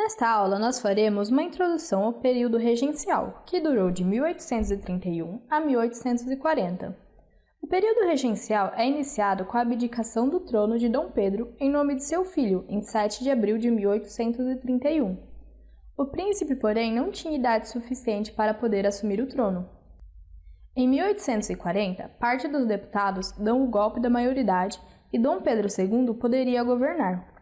Nesta aula, nós faremos uma introdução ao período regencial, que durou de 1831 a 1840. O período regencial é iniciado com a abdicação do trono de Dom Pedro em nome de seu filho, em 7 de abril de 1831. O príncipe, porém, não tinha idade suficiente para poder assumir o trono. Em 1840, parte dos deputados dão o golpe da maioridade e Dom Pedro II poderia governar.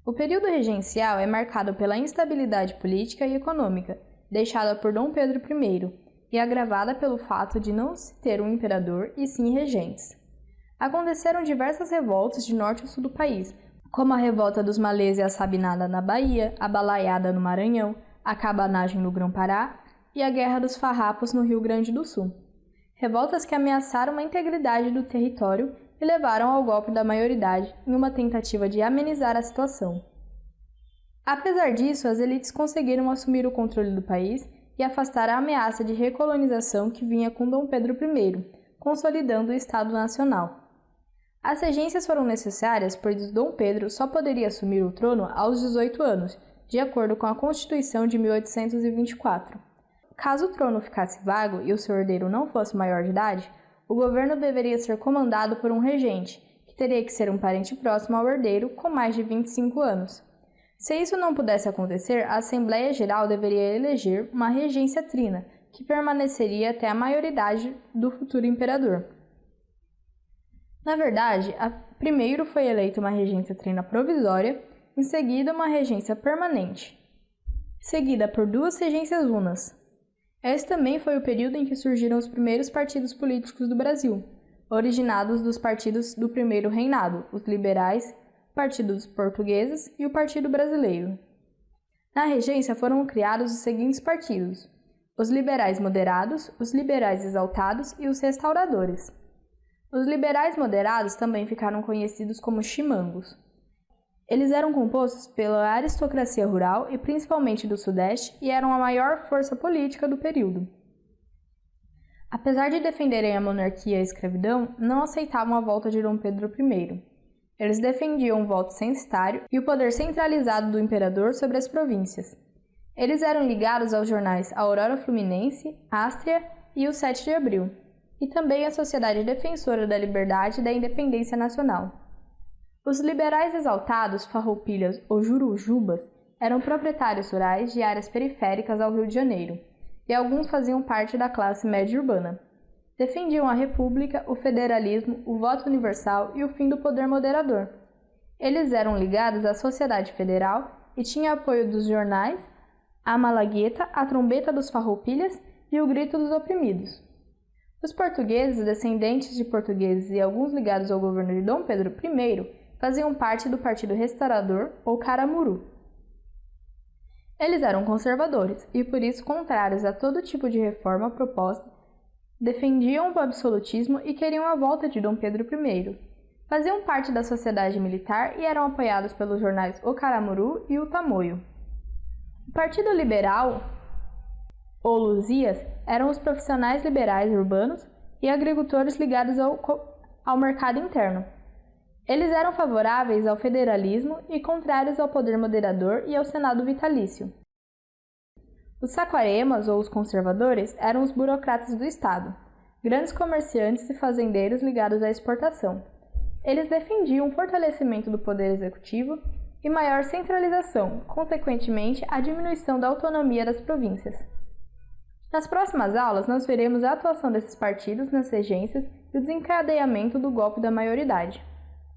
O período regencial é marcado pela instabilidade política e econômica, deixada por Dom Pedro I, e agravada pelo fato de não se ter um imperador e sim regentes. Aconteceram diversas revoltas de norte a sul do país, como a revolta dos malês e a sabinada na Bahia, a balaiada no Maranhão, a cabanagem no Grão-Pará e a Guerra dos Farrapos no Rio Grande do Sul. Revoltas que ameaçaram a integridade do território e levaram ao golpe da maioridade em uma tentativa de amenizar a situação. Apesar disso, as elites conseguiram assumir o controle do país e afastar a ameaça de recolonização que vinha com Dom Pedro I, consolidando o Estado Nacional. As regências foram necessárias pois Dom Pedro só poderia assumir o trono aos 18 anos, de acordo com a Constituição de 1824. Caso o trono ficasse vago e o seu herdeiro não fosse maior de idade, o governo deveria ser comandado por um regente, que teria que ser um parente próximo ao herdeiro com mais de 25 anos. Se isso não pudesse acontecer, a Assembleia Geral deveria eleger uma regência trina, que permaneceria até a maioridade do futuro imperador. Na verdade, primeiro foi eleita uma regência trina provisória, em seguida uma regência permanente, seguida por 2 regências unas. Esse também foi o período em que surgiram os primeiros partidos políticos do Brasil, originados dos partidos do primeiro reinado, os liberais, o Partido dos Portugueses e o Partido Brasileiro. Na regência foram criados os seguintes partidos: os liberais moderados, os liberais exaltados e os restauradores. Os liberais moderados também ficaram conhecidos como chimangos. Eles eram compostos pela aristocracia rural e principalmente do Sudeste e eram a maior força política do período. Apesar de defenderem a monarquia e a escravidão, não aceitavam a volta de Dom Pedro I. Eles defendiam o voto censitário e o poder centralizado do imperador sobre as províncias. Eles eram ligados aos jornais Aurora Fluminense, Ástria e o 7 de Abril, e também à Sociedade Defensora da Liberdade e da Independência Nacional. Os liberais exaltados, farroupilhas ou jurujubas, eram proprietários rurais de áreas periféricas ao Rio de Janeiro, e alguns faziam parte da classe média urbana. Defendiam a república, o federalismo, o voto universal e o fim do poder moderador. Eles eram ligados à Sociedade Federal e tinham apoio dos jornais, a Malagueta, a Trombeta dos Farroupilhas e o Grito dos Oprimidos. Os portugueses, descendentes de portugueses e alguns ligados ao governo de Dom Pedro I, faziam parte do Partido Restaurador ou Caramuru. Eles eram conservadores e, por isso, contrários a todo tipo de reforma proposta, defendiam o absolutismo e queriam a volta de Dom Pedro I. Faziam parte da sociedade militar e eram apoiados pelos jornais O Caramuru e O Tamoio. O Partido Liberal, ou Luzias, eram os profissionais liberais urbanos e agricultores ligados ao mercado interno. Eles eram favoráveis ao federalismo e contrários ao poder moderador e ao Senado vitalício. Os saquaremas, ou os conservadores, eram os burocratas do Estado, grandes comerciantes e fazendeiros ligados à exportação. Eles defendiam o fortalecimento do poder executivo e maior centralização, consequentemente, a diminuição da autonomia das províncias. Nas próximas aulas, nós veremos a atuação desses partidos nas regências e o desencadeamento do golpe da maioridade.